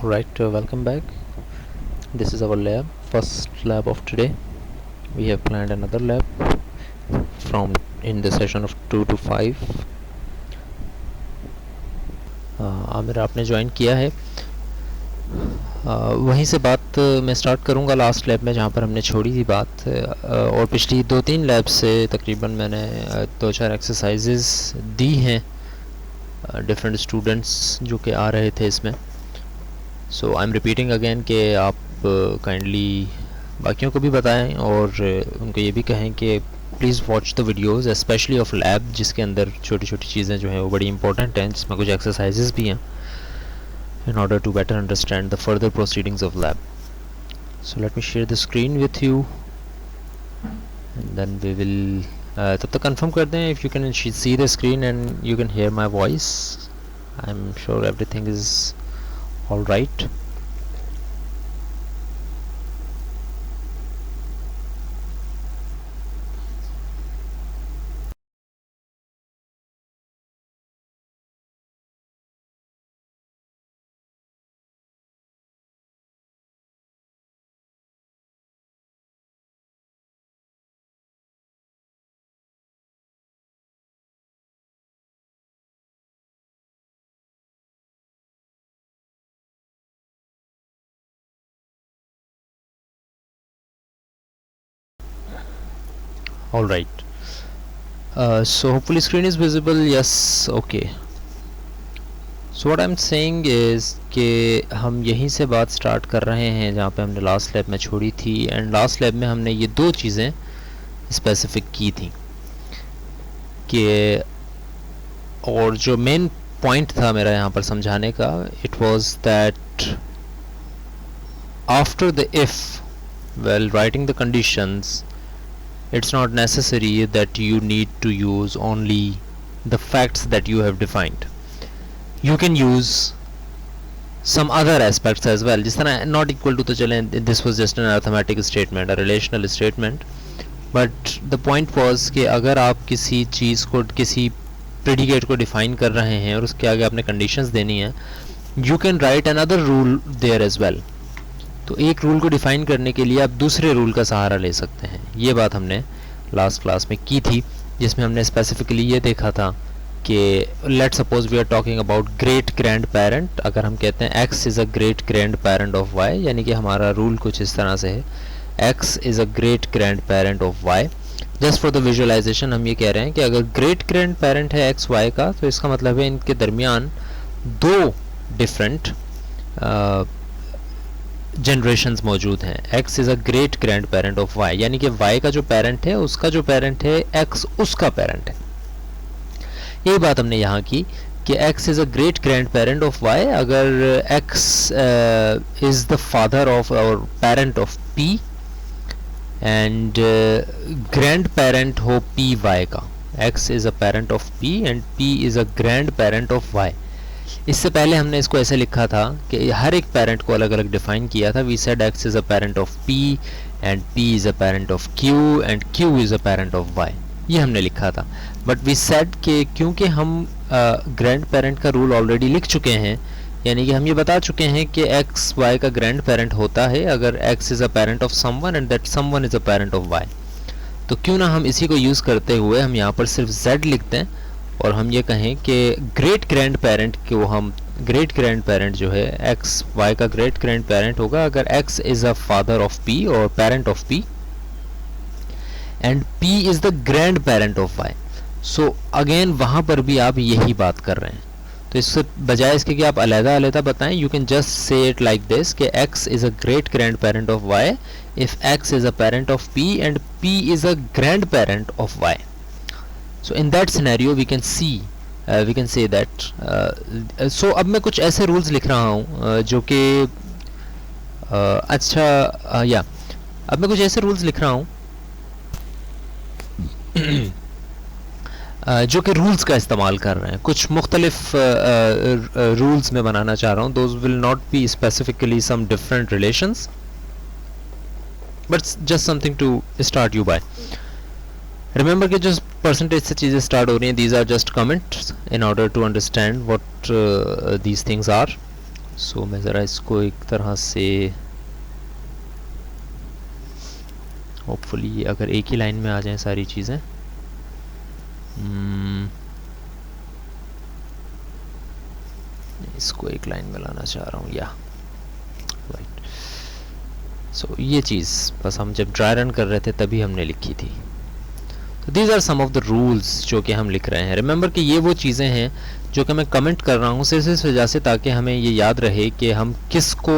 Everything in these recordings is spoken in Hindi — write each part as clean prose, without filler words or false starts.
Right, welcome back. This is our lab, first lab of today. We have planned another lab from in the session of 2 to 5. Aamir आपने ज्वाइन किया है. वहीं से बात मैं स्टार्ट करूंगा लास्ट लैब में जहां पर हमने छोड़ी थी बात. और पिछली 2-3 लैब से तकरीबन मैंने 2-4 एक्सरसाइजेस दी हैं डिफरेंट स्टूडेंट्स जो कि आ रहे थे इसमें. सो आई एम रिपीटिंग अगेन कि आप काइंडली बाकियों को भी बताएं और उनको ये भी कहें कि please watch the videos specially of lab, जिसके अंदर छोटी छोटी चीज़ें जो हैं वो बड़ी इंपॉर्टेंट हैं, जिसमें कुछ एक्सरसाइजेस भी हैं in order to better understand the further proceedings of lab. So let me share the screen with you and then we will तब तक confirm कर दें if you can see the screen and you can hear my voice. I'm sure everything is all right. All right. So hopefully screen is visible. Yes, okay. So what I'm saying is कि हम यहीं से बात स्टार्ट कर रहे हैं जहाँ पे हमने लास्ट लैब में छोड़ी थी. एंड लास्ट लैब में हमने ये दो चीज़ें स्पेसिफिक की थी कि, और जो मेन पॉइंट था मेरा यहाँ पर समझाने का, it was that after the if while writing the conditions, it's not necessary that you need to use only the facts that you have defined. You can use some other aspects as well. जिस तरह not equal to तो चलें, this was just an arithmetic statement, a relational statement, but the point was कि अगर आप किसी चीज़ को, किसी predicate को define कर रहे हैं और उसके आगे आपने conditions देनी है, you can write another rule there as well. तो एक रूल को डिफ़ाइन करने के लिए आप दूसरे रूल का सहारा ले सकते हैं. ये बात हमने लास्ट क्लास में की थी, जिसमें हमने स्पेसिफिकली ये देखा था कि let suppose we are talking about great grand parent. अगर हम कहते हैं x is a great grand parent of y, यानी कि हमारा रूल कुछ इस तरह से है, x is a great grand parent of y. Just for the visualization हम ये कह रहे हैं कि अगर ग्रेट ग्रैंड पेरेंट है x y का, तो इसका मतलब है इनके दरमियान दो डिफरेंट जनरेशंस मौजूद हैं. x is a great grand parent of y, यानी कि y का जो पेरेंट है उसका जो पेरेंट है x उसका पेरेंट है. यही बात हमने यहाँ की कि x is a great grand parent of y अगर x is the father of और parent of p and grand parent हो p y का. x is a parent of p and p is a grand parent of y. इससे पहले हमने इसको ऐसे लिखा था कि हर एक पेरेंट को अलग अलग डिफाइन किया था. We said x is a parent of p and p is a parent of q and q is a parent of y. ये हमने लिखा था. बट वी सेड कि क्योंकि हम ग्रैंड पेरेंट का रूल ऑलरेडी लिख चुके हैं, यानी कि हम ये बता चुके हैं कि x y का ग्रैंड पेरेंट होता है अगर x is a parent of someone and that someone is a parent of y. तो क्यों ना हम इसी को यूज़ करते हुए हम यहाँ पर सिर्फ z लिख दें और हम ये कहें कि ग्रेट ग्रैंड पेरेंट को हम, ग्रेट ग्रैंड पेरेंट जो है एक्स वाई का ग्रेट ग्रैंड पेरेंट होगा अगर x is a father of p और parent of p and p is the grand parent of y. So again वहाँ पर भी आप यही बात कर रहे हैं. तो इससे बजाय इसके कि आप अलहदा अलहदा बताएं, you can just say it like this कि x is a great grand parent of y if x is a parent of p and p is a grand parent of y. So in that scenario we can see we can say that so अब मैं कुछ ऐसे rules लिख रहा हूँ जो कि अच्छा या अब मैं कुछ ऐसे rules लिख रहा हूँ जो कि रूल्स का इस्तेमाल कर रहे हैं. कुछ मुख्तलिफ रूल्स में बनाना चाह रहा हूँ. Those will not be specifically some different relations but just something to start you by. Remember कि जो परसेंटेज से चीज़ें स्टार्ट हो रही हैं, these are just comments in order to understand what these things are. So मैं ज़रा इसको एक तरह से होपफुली अगर एक ही लाइन में आ जाएं सारी चीज़ें। इसको एक लाइन में लाना चाह रहा हूँ या राइट। सो ये चीज़ बस हम जब ड्राई रन कर रहे थे तभी हमने लिखी थी। तो these are some of the rules जो कि हम लिख रहे हैं। रिमेंबर कि ये वो चीज़ें हैं जो कि मैं कमेंट कर रहा हूँ सिर्फ इस वजह से ताकि हमें ये याद रहे कि हम किसको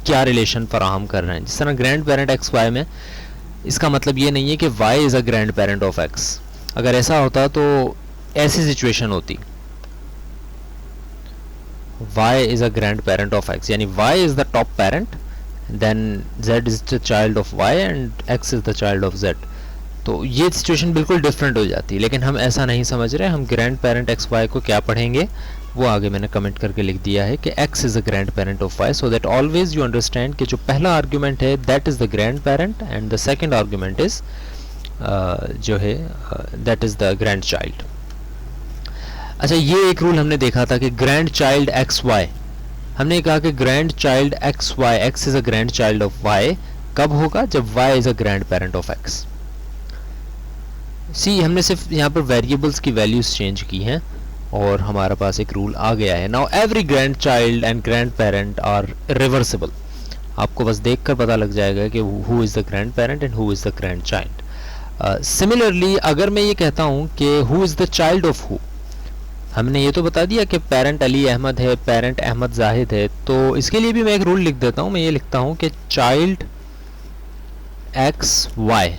क्या रिलेशन फराहम कर रहे हैं। जिस तरह ग्रैंड पेरेंट एक्स वाई में, इसका मतलब ये नहीं है कि Y is a grand parent of X. अगर ऐसा होता तो ऐसी सिचुएशन होती, y is a grandparent of x, यानी y is the top parent, then z is the child of y and x is the child of z। तो ये सिचुएशन बिल्कुल डिफरेंट हो जाती है, लेकिन हम ऐसा नहीं समझ रहे। हम ग्रैंड पेरेंट एक्स वाई को क्या पढ़ेंगे वो आगे मैंने कमेंट करके लिख दिया है कि x is a grand parent of y, so that always you understand कि जो पहला आर्ग्यूमेंट है that is the grandparent and the second argument is जो है that is the grand child. अच्छा, ये एक रूल हमने देखा था कि ग्रैंड चाइल्ड एक्स वाई, हमने कहा कि grand child X Y, X is a grand child of Y कब होगा, जब Y is a grand parent of X. See, हमने सिर्फ यहाँ पर वेरिएबल्स की वैल्यूज चेंज की हैं और हमारे पास एक रूल आ गया है। Now every grandchild and grand parent are reversible. आपको बस देखकर पता लग जाएगा कि who is the grandparent and who is the grandchild. Similarly अगर मैं ये कहता हूँ कि who is the child of who, हमने ये तो बता दिया कि पेरेंट अली अहमद है, पेरेंट अहमद जाहिद है, तो इसके लिए भी मैं एक रूल लिख देता हूँ। मैं ये लिखता हूँ कि चाइल्ड एक्स वाई,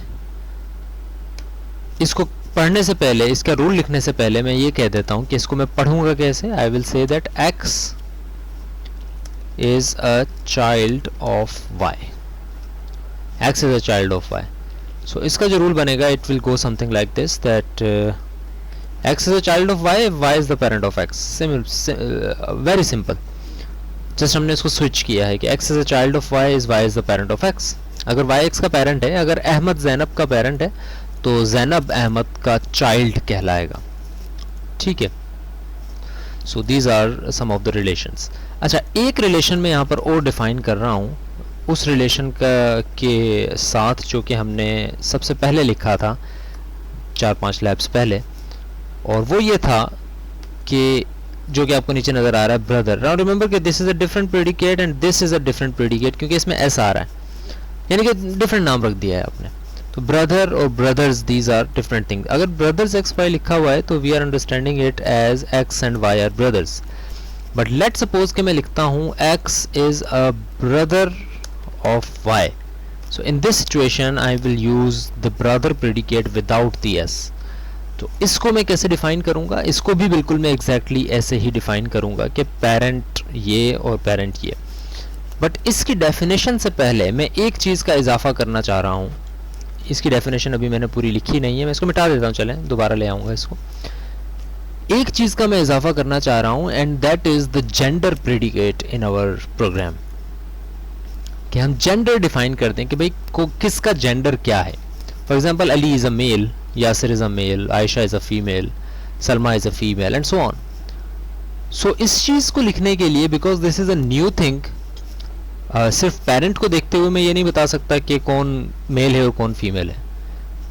इसको पढ़ने से पहले, इसका रूल लिखने से पहले मैं ये कह देता हूँ कि इसको मैं पढ़ूंगा कैसे। I will say that x is a child of Y, X is a child of Y. So इसका जो रूल बनेगा it will go something like this, that x is a child of y, y is the parent of x। very simple, just हमने इसको स्विच किया है कि x is a child of y is y is the parent of x। अगर y x का पेरेंट है, अगर अहमद जैनब का पेरेंट है तो जैनब अहमद का चाइल्ड कहलाएगा, ठीक है। So these are some of the relations. अच्छा, एक रिलेशन में यहाँ पर और डिफाइन कर रहा हूँ उस रिलेशन का के साथ जो कि हमने सबसे पहले लिखा था 4-5 लैब्स पहले, और वो ये था कि जो कि आपको नीचे नज़र आ रहा है ब्रदर। नाउ रिमेंबर कि this is a different predicate and this is a different predicate, क्योंकि इसमें ऐसा आ रहा है, यानी कि डिफरेंट नाम रख दिया है आपने। तो ब्रदर और brothers, these are different thing. अगर ब्रदर्स एक्स वाई लिखा हुआ है तो we are understanding it as X and Y are brothers. But let suppose कि मैं लिखता हूँ X is a brother of Y, so in this situation I will use the brother predicate without the S. तो इसको मैं कैसे डिफाइन करूंगा, इसको भी बिल्कुल मैं एग्जैक्टली ऐसे ही डिफाइन करूंगा कि पेरेंट ये और पेरेंट ये। बट इसकी डेफिनेशन से पहले मैं एक चीज़ का इजाफा करना चाह रहा हूँ। इसकी डेफिनेशन अभी मैंने पूरी लिखी नहीं है, मैं इसको मिटा देता हूँ, चलें दोबारा ले आऊँगा इसको। एक चीज़ का मैं इजाफा करना चाह रहा हूँ and that is the gender predicate in our program, कि हम जेंडर डिफाइन कर दें कि भाई को किसका जेंडर क्या है। For example, Ali is a male, Yasir is a male, Aisha is a female, Salma is a female and so on। So इस चीज़ को लिखने के लिए, because this is a new thing, सिर्फ पेरेंट को देखते हुए मैं ये नहीं बता सकता कि कौन मेल है और कौन फीमेल है।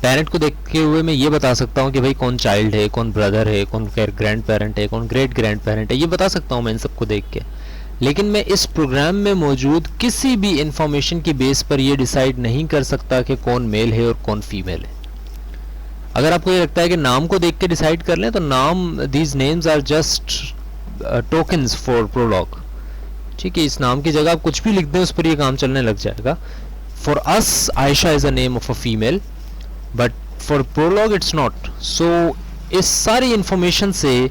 पेरेंट को देखते हुए मैं ये बता सकता हूँ कि भाई कौन चाइल्ड है, कौन ब्रदर है, कौन ग्रैंड पेरेंट है, कौन ग्रेट ग्रैंड पेरेंट है, ये बता सकता हूँ मैं इन सबको देख के। लेकिन मैं इस प्रोग्राम में मौजूद किसी भी इंफॉर्मेशन की बेस पर ये डिसाइड नहीं कर सकता कि कौन मेल है और कौन फीमेल है। अगर आपको ये लगता है कि नाम को देख के डिसाइड कर लें तो नाम, these names are just tokens for Prolog, ठीक है। इस नाम की जगह आप कुछ भी लिख दें उस पर ये काम चलने लग जाएगा। For us Ayesha is a name of a female, but for Prolog it's not. So इस सारी इंफॉर्मेशन से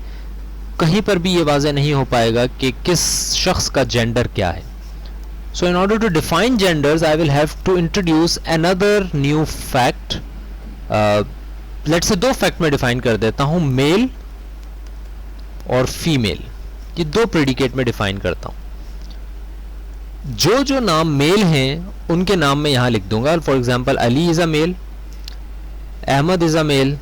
कहीं पर भी ये वाज़ेह नहीं हो पाएगा कि किस शख्स का जेंडर क्या है। So in order to define genders I will have to introduce another new fact. Let's say 2 fact में डिफाइन कर देता हूं, मेल और फीमेल, ये 2 प्रेडिकेट में डिफाइन करता हूं। जो जो नाम मेल हैं उनके नाम में यहां लिख दूंगा। For example, Ali is a male, Ahmad is a male,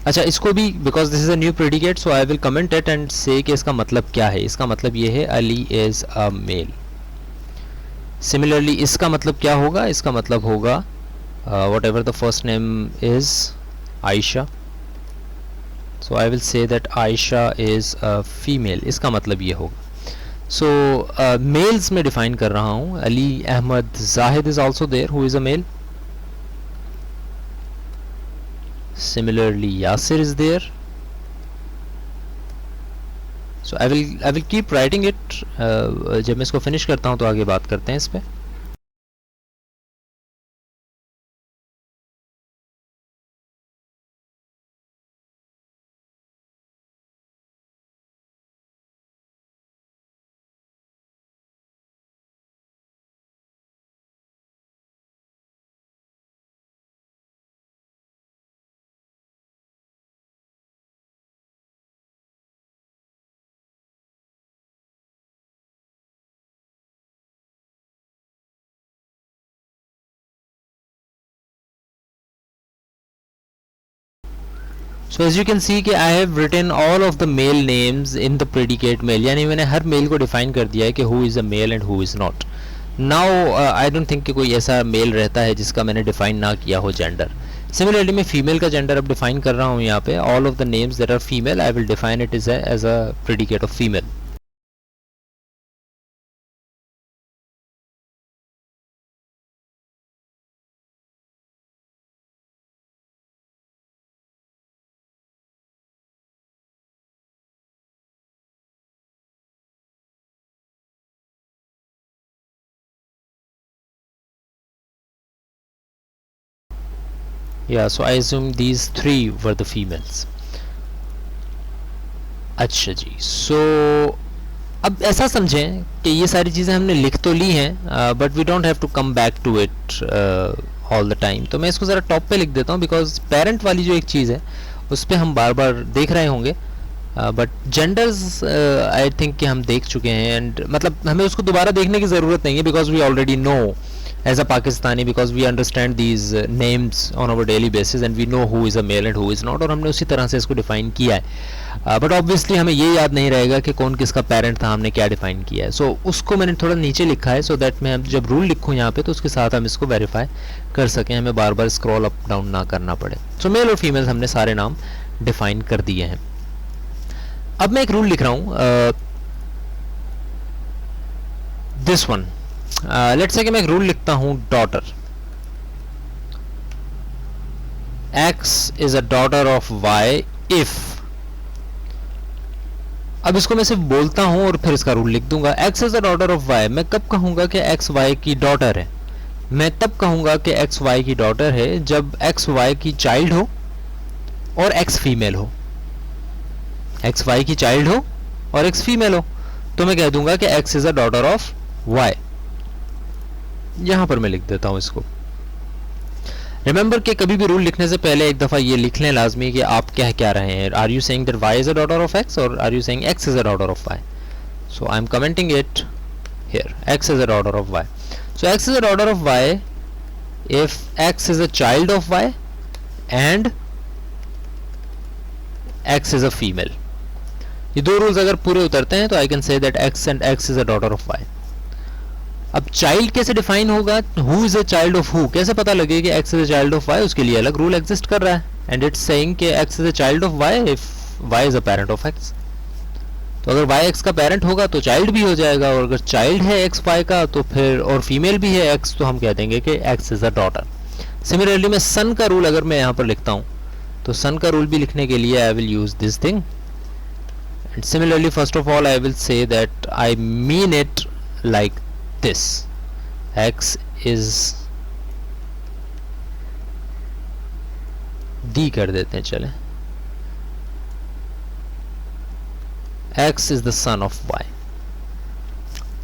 अच्छा, इसको भी because this is a new predicate so I will comment it and say कि इसका मतलब क्या है. इसका मतलब ये है Ali is a male. Similarly इसका मतलब क्या होगा? इसका मतलब होगा whatever the first name is Ayesha, so I will say that Ayesha is a female. इसका मतलब ये होगा. सो मेल्स में डिफाइन कर रहा हूँ. Ali Ahmad Zahid is also there who is a male. Similarly, Yasir is there. So I will keep writing it. जब मैं इसको फिनिश करता हूँ तो आगे बात करते हैं इस पे. So as you can see कि I have written all of the male names in the predicate male, यानी मैंने हर मेल को डिफाइन कर दिया है कि who is a male and who is not. Now I don't think कि कोई ऐसा मेल रहता है जिसका मैंने डिफाइन ना किया हो जेंडर. सिमिलरली मैं फीमेल का जेंडर अब डिफाइन कर रहा हूँ यहाँ पे. All of the names that are female I will define it is as a predicate of female. Yeah, so I assume these three were the females. अच्छा जी. So अब ऐसा समझें कि ये सारी चीज़ें हमने लिख तो ली हैं but we don't have to come back to it all the time. तो मैं इसको ज़रा टॉप पे लिख देता हूँ बिकॉज पेरेंट वाली जो एक चीज़ है उस पर हम बार बार देख रहे होंगे. बट जेंडर्स आई थिंक कि हम देख चुके हैं एंड मतलब हमें उसको दोबारा देखने की ज़रूरत नहीं है because we already know as a Pakistani because we understand these names on our daily basis and we know who is a male and who is not. और हमने उसी तरह से इसको डिफाइन किया है. बट ऑब्वियसली हमें ये याद नहीं रहेगा कि कौन किसका पेरेंट था, हमने क्या डिफाइन किया है. सो उसको मैंने थोड़ा नीचे लिखा है सो दैट मैं जब रूल लिखूँ यहाँ पे तो उसके साथ हम इसको वेरीफाई कर सकें, हमें बार बार स्क्रॉल अप डाउन ना करना पड़े. सो मेल और फीमेल हमने सारे नाम डिफाइन कर दिए हैं. अब मैं एक रूल लिख रहा हूँ दिस वन. लेट्स से कि मैं एक रूल लिखता हूं daughter. X is a daughter of Y if. अब इसको मैं सिर्फ बोलता हूं और फिर इसका रूल लिख दूंगा. X is a daughter of Y. मैं कब कहूंगा कि X Y की डॉटर है? मैं तब कहूंगा कि X Y की डॉटर है जब X Y की चाइल्ड हो और X फीमेल हो. X Y की चाइल्ड हो और X फीमेल हो तो मैं कह दूंगा कि X is a daughter of Y. यहां पर मैं लिख देता हूं इसको. रिमेंबर कि कभी भी रूल लिखने से पहले एक दफ़ा ये लिख लें लाजमी कि आप कह क्या रहे हैं. Are you saying that y is a daughter of x और are you saying x is a daughter of y. So I am commenting it here. x is a daughter of y. So x is a daughter of y if x is a child of y and x is a female. ये दो रूल्स अगर पूरे उतरते हैं तो I can say that x and x is a daughter of y. अब चाइल्ड कैसे डिफाइन होगा? Who is a child of who कैसे पता लगे कि x is a child of y? उसके लिए अलग रूल एग्जिस्ट कर रहा है एंड इट्स सेइंग कि x is a child of y if y is a parent of x. तो अगर वाई एक्स का पेरेंट होगा तो चाइल्ड भी हो जाएगा और अगर चाइल्ड है एक्स वाई का तो फिर और फीमेल भी है एक्स तो हम कह देंगे कि x is a daughter. Similarly मैं सन का रूल अगर मैं यहाँ पर लिखता हूँ तो सन का रूल भी लिखने के लिए I will use this thing. And similarly first of all I will say that I mean it like this. X is D कर देते हैं चले. X is the son of Y.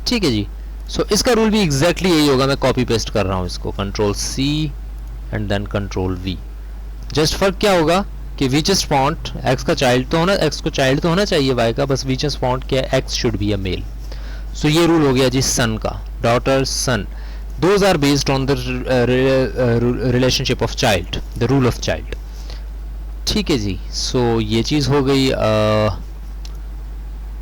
ठीक है जी. सो इसका रूल भी एग्जैक्टली यही होगा. मैं कॉपी पेस्ट कर रहा हूं इसको. Control C and then control V. Just फर्क क्या होगा कि वीचेस्ट फॉन्ट X का चाइल्ड तो होना, X को चाइल्ड तो होना चाहिए Y का, बस वीचेस्ट फॉन्ट क्या है? X should be a male. So ये रूल हो गया जी सन का. Daughter son those are based on the relationship of child, the rule of child. ठीक है जी, सो ये चीज़ हो गई।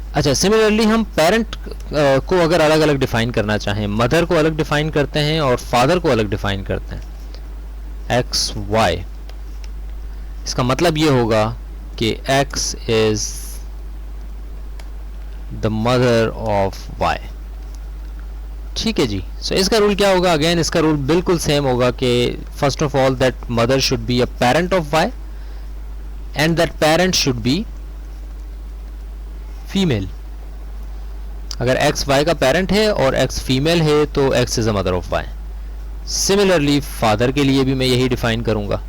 अच्छा, सिमिलरली हम पेरेंट को अगर अलग अलग डिफाइन करना चाहें, मदर को अलग डिफाइन करते हैं और फादर को अलग डिफाइन करते हैं, एक्स वाई, इसका मतलब ये होगा कि x is the mother of y. ठीक है जी, सो इसका रूल क्या होगा? अगेन इसका रूल बिल्कुल सेम होगा कि first of all that mother should be a parent of y and that parent should be female. अगर एक्स वाई का पेरेंट है और एक्स फीमेल है तो x is a mother of y. Similarly father के लिए भी मैं यही डिफाइन करूंगा।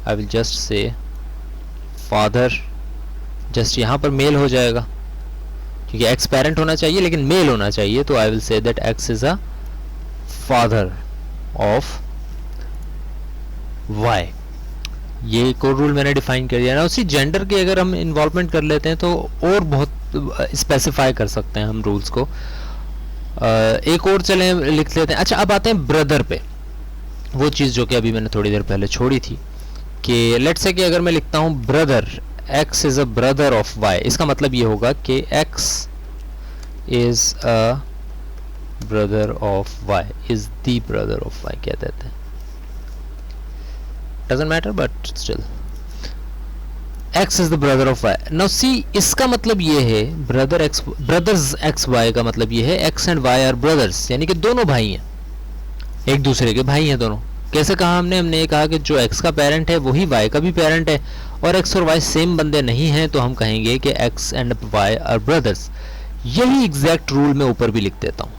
I will just say father, just यहाँ पर मेल हो जाएगा क्योंकि एक्स पेरेंट होना चाहिए लेकिन मेल होना चाहिए, तो I will say that x is a father of y. ये कोड रूल मैंने डिफाइन कर दिया ना। उसी जेंडर के अगर हम इन्वॉल्वमेंट कर लेते हैं तो और बहुत स्पेसिफाई कर सकते हैं हम रूल्स को। एक और चलें लिख लेते हैं। अच्छा, अब आते हैं ब्रदर पे, वो चीज़ जो कि अभी मैंने थोड़ी देर पहले छोड़ी थी कि लेट्स से कि अगर मैं लिखता हूँ brother, x is a brother of y, इसका मतलब ये होगा कि x is a brother of y, is the brother of y कह देते हैं, doesn't matter but still x is the brother of y. Now see, इसका मतलब ये है brother x, brothers x y का मतलब ये है x and Y are brothers, यानी कि दोनों भाई हैं, एक दूसरे के भाई हैं दोनों। कैसे कहा हमने ये कहा कि जो एक्स का पेरेंट है वही वाई का भी पेरेंट है, और एक्स और वाई सेम बंदे नहीं हैं तो हम कहेंगे कि x and Y are brothers. यही एग्जैक्ट रूल मैं ऊपर भी लिख देता हूं,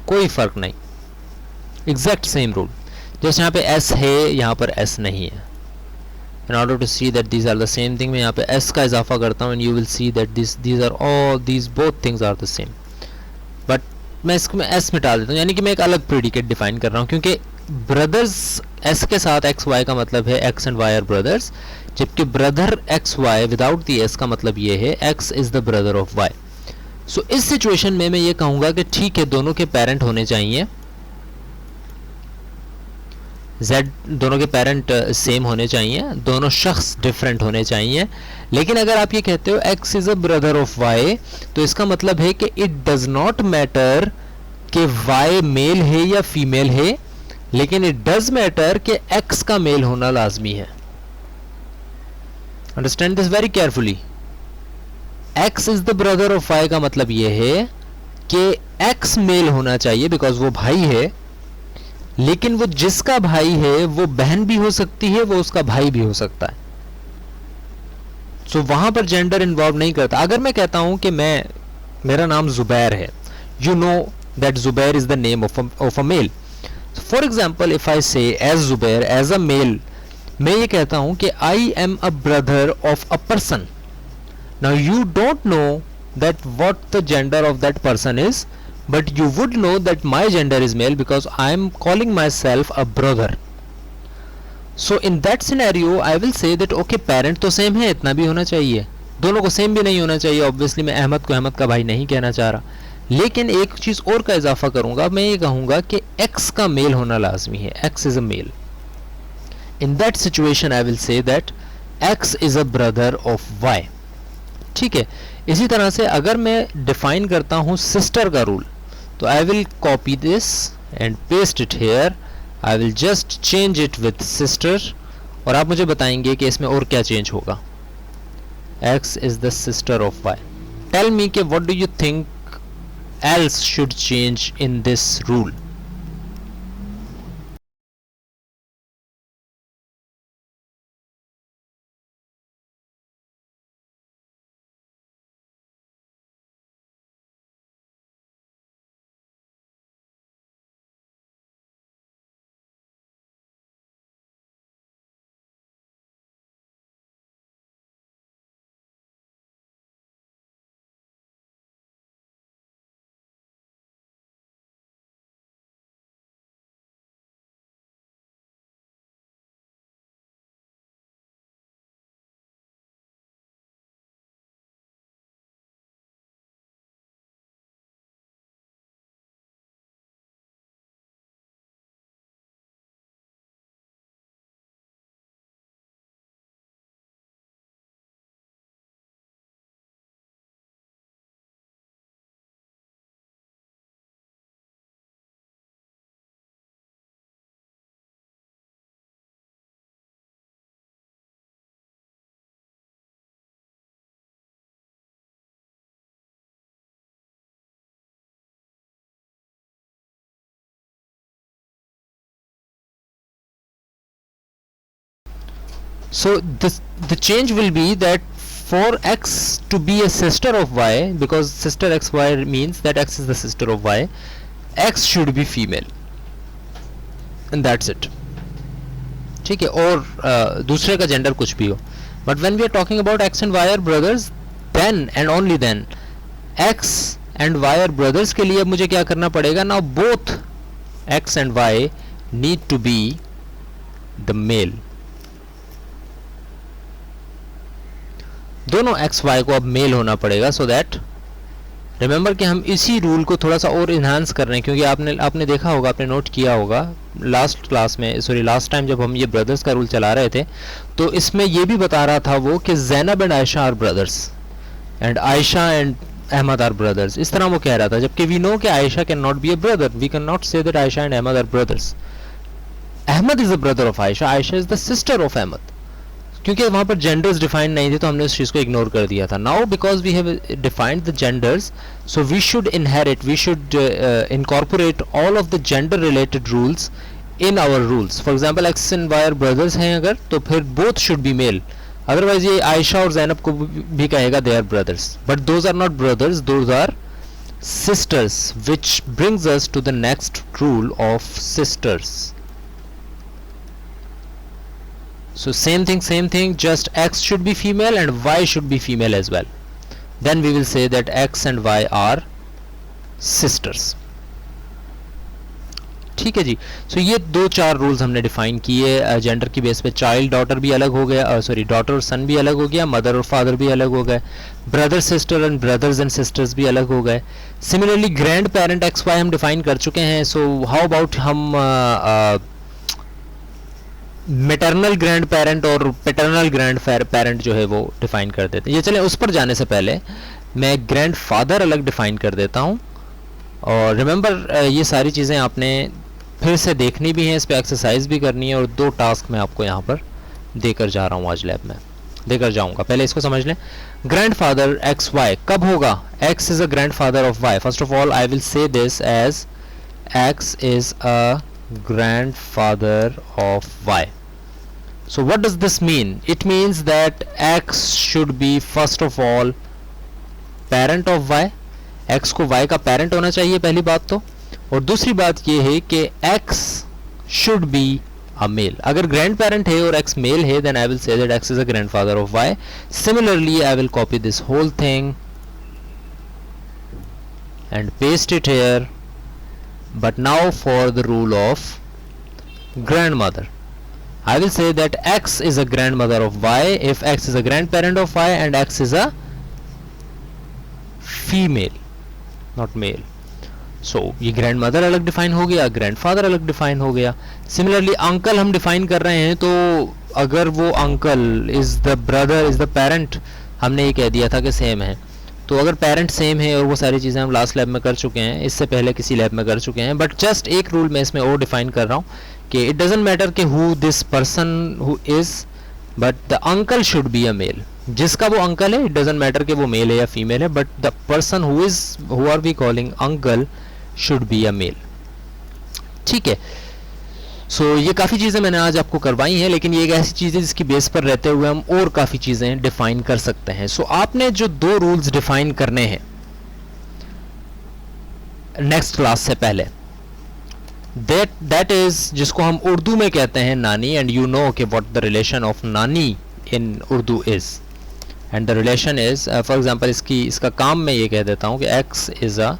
कोई फर्क नहीं, एग्जैक्ट सेम रूल। जैसे यहाँ पे एस है, यहाँ पर एस नहीं है। In order to see that these are the same thing, मैं यहाँ पे s का इजाफा करता हूँ and you will see that these are all, these both things are the same, but मैं इसको s मिटा देता हूँ, यानी कि मैं एक अलग प्रेडिकेट डिफाइन कर रहा हूँ, क्योंकि ब्रदर्स s के साथ एक्स वाई का मतलब है x and Y are brothers, जबकि brother X Y without the s का मतलब ये है X is the brother of Y. So इस सिचुएशन में मैं ये कहूँगा कि ठीक है, दोनों के पेरेंट होने चाहिए, z दोनों के पेरेंट सेम होने चाहिए, दोनों शख्स डिफरेंट होने चाहिए, लेकिन अगर आप ये कहते हो x is a brother of y, तो इसका मतलब है कि इट डज नॉट मैटर कि y मेल है या फीमेल है, लेकिन इट डज मैटर कि x का मेल होना लाजमी है। Understand this very carefully. x is the brother of y का मतलब ये है कि x मेल होना चाहिए बिकॉज वो भाई है, लेकिन वो जिसका भाई है वो बहन भी हो सकती है, वो उसका भाई भी हो सकता है। वहां पर जेंडर इन्वॉल्व नहीं करता। अगर मैं कहता हूं कि मेरा नाम जुबैर है, you know that Zubair is the name of a male. For example, if I say as Zubair as a male, मैं ये कहता हूं कि I am a brother of a person. Now you don't know that what the gender of that person is, but you would know that my gender is male because I am calling myself a brother. So in that scenario I will say that okay, parent तो सेम है, इतना भी होना चाहिए, दोनों को सेम भी नहीं होना चाहिए। ऑब्वियसली मैं अहमद को अहमद का भाई नहीं कहना चाह रहा, लेकिन एक चीज़ और का इजाफा करूंगा, मैं ये कहूँगा कि x का मेल होना लाजमी है, x is a male. In that situation I will say that x is a brother of y। ठीक है, इसी तरह से अगर मैं डिफाइन करता हूँ सिस्टर का रूल, तो I will copy this and paste it here, I will just change it with sister, और आप मुझे बताएंगे कि इसमें और क्या चेंज होगा। x is the sister of y। Tell me कि what do you think else should change in this rule. So this the change will be that for x to be a sister of y, because sister xy means that x is the sister of y, x should be female and that's it. ठीक है, और दूसरे का जेंडर कुछ भी हो, but when we are talking about x and y are brothers, then and only then x and y are brothers के लिए मुझे क्या करना पड़ेगा, now both x and y need to be the male. दोनों x y को अब मेल होना पड़ेगा, सो दैट रिमेंबर कि हम इसी रूल को थोड़ा सा और इन्हांस कर रहे हैं, क्योंकि आपने देखा होगा, आपने नोट किया होगा लास्ट क्लास में, सॉरी लास्ट टाइम जब हम ये ब्रदर्स का रूल चला रहे थे, तो इसमें ये भी बता रहा था वो कि Zainab and Ayesha are brothers and Ayesha and Ahmed are brothers, इस तरह वो कह रहा था, जबकि वी नो कि Ayesha can not be a brother, we can not say that Ayesha and Ahmed are brothers. Ahmed is the brother of Ayesha, Ayesha is the sister of Ahmed. क्योंकि वहां पर जेंडर्स डिफाइंड नहीं थे तो हमने उस चीज को इग्नोर कर दिया था. Now because we have defined the genders, so we should inherit, we should incorporate all of the gender related rules in our rules. For example x and Y are brothers हैं अगर, तो फिर both should be male, otherwise ये आयशा और ज़ैनब को भी कहेगा they are brothers, but those are not brothers, those are sisters, which brings us to the next rule of sisters. So same thing, just x should be female and y should be female as well. Then we will say that x and y are sisters. ठीक है जी. सो ये दो चार रूल्स हमने डिफाइन किए जेंडर की बेस पे. चाइल्ड डॉटर भी अलग हो गया, सॉरी डॉटर और सन भी अलग हो गया, मदर और फादर भी अलग हो गए, brother sister and brothers and sisters भी अलग हो गए. Similarly grandparent x y हम डिफाइन कर चुके हैं. सो हाउ अबाउट हम मैटरनल ग्रैंड पेरेंट और पैटर्नल ग्रैंड पेरेंट जो है वो डिफाइन कर देते हैं. ये चलें, उस पर जाने से पहले मैं ग्रैंड फादर अलग डिफाइन कर देता हूँ. और रिमेंबर ये सारी चीज़ें आपने फिर से देखनी भी है, इस पर एक्सरसाइज भी करनी है, और दो टास्क मैं आपको यहाँ पर देकर जा रहा हूँ, आज लैब में देकर जाऊँगा. पहले इसको समझ लें. ग्रैंड फादर एक्स वाई कब होगा? X is a grandfather of y. First of all I will say this as x is a grandfather of y. So what does this mean? It means that x should be first of all parent of y. x को y का parent होना चाहिए पहली बात तो. और दूसरी बात ये है कि x should be a male. अगर ग्रैंड पेरेंट है और x मेल है, then I will say that x is a grandfather of y. Similarly, I will copy this whole thing and paste it here. But now for the rule of grandmother, I will say that x is a grandmother of y if x is a grandparent of y and x is a female, not male. So ये grandmother अलग डिफाइन हो गया, grandfather अलग डिफाइन हो गया. Similarly uncle हम डिफाइन कर रहे हैं, तो अगर वो uncle is the brother is the parent, हमने ये कह दिया था कि सेम है. तो अगर पेरेंट सेम है, और वो सारी चीज़ें हम लास्ट लैब में कर चुके हैं, इससे पहले किसी लैब में कर चुके हैं, बट जस्ट एक रूल मैं इसमें और डिफाइन कर रहा हूँ कि इट डजेंट मैटर कि who this person who is, but the uncle should be a male. जिसका वो अंकल है, इट डजेंट मैटर कि वो मेल है या फीमेल है, but the person who are we calling uncle should be a male. ठीक है. सो ये काफ़ी चीज़ें मैंने आज आपको करवाई हैं, लेकिन ये एक ऐसी चीज़ है जिसकी बेस पर रहते हुए हम और काफ़ी चीज़ें डिफाइन कर सकते हैं. सो आपने जो दो रूल्स डिफाइन करने हैं नेक्स्ट क्लास से पहले, दैट इज जिसको हम उर्दू में कहते हैं नानी, एंड यू नो कि what the relation of nani in Urdu is. And the relation is, for example इसका काम मैं ये कह देता हूँ कि एक्स इज अ,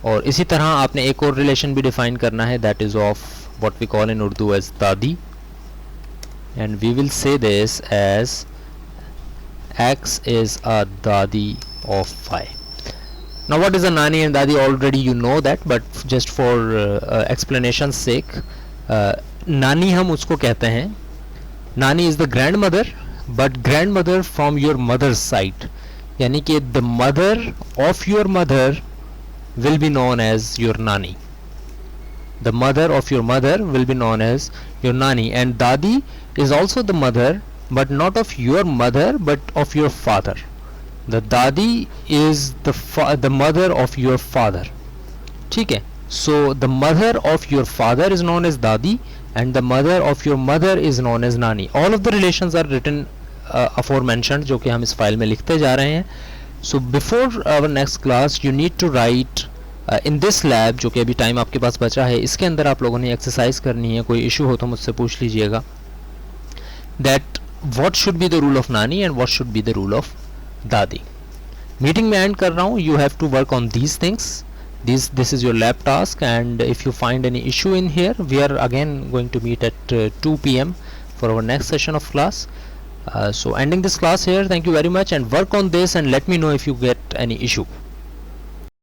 और इसी तरह आपने एक और रिलेशन भी डिफाइन करना है, that is of what we call in Urdu as dadi, and we will say this as X is a dadi of Y. Now what is a nani and dadi? Already you know that, but just for explanation's sake, nani हम उसको कहते हैं, nani is the grandmother, but grandmother from your mother's side, यानी कि the mother of your mother will be known as your nani. The mother of your mother will be known as your nani, and dadi is also the mother, but not of your mother, but of your father. The dadi is the mother of your father. ठीक है. So the mother of your father is known as dadi, and the mother of your mother is known as nani. All of the relations are written aforementioned, जो कि हम इस फाइल में लिखते जा रहे हैं. So before our next class you need to write in this lab, जो कि अभी टाइम आपके पास बचा है, इसके अंदर आप लोगों ने एक्सरसाइज करनी है. कोई इशू हो तो मुझसे पूछ लीजिएगा. that what should be the rule of nani and what should be the rule of dadi. Meeting में एंड कर रहा हूँ. you have to work on these things. This is your lab task, and if you find any issue in here, we are again going to meet at 2 p.m. for our next session of class. So ending this class here. Thank you very much, and work on this and let me know if you get any issue.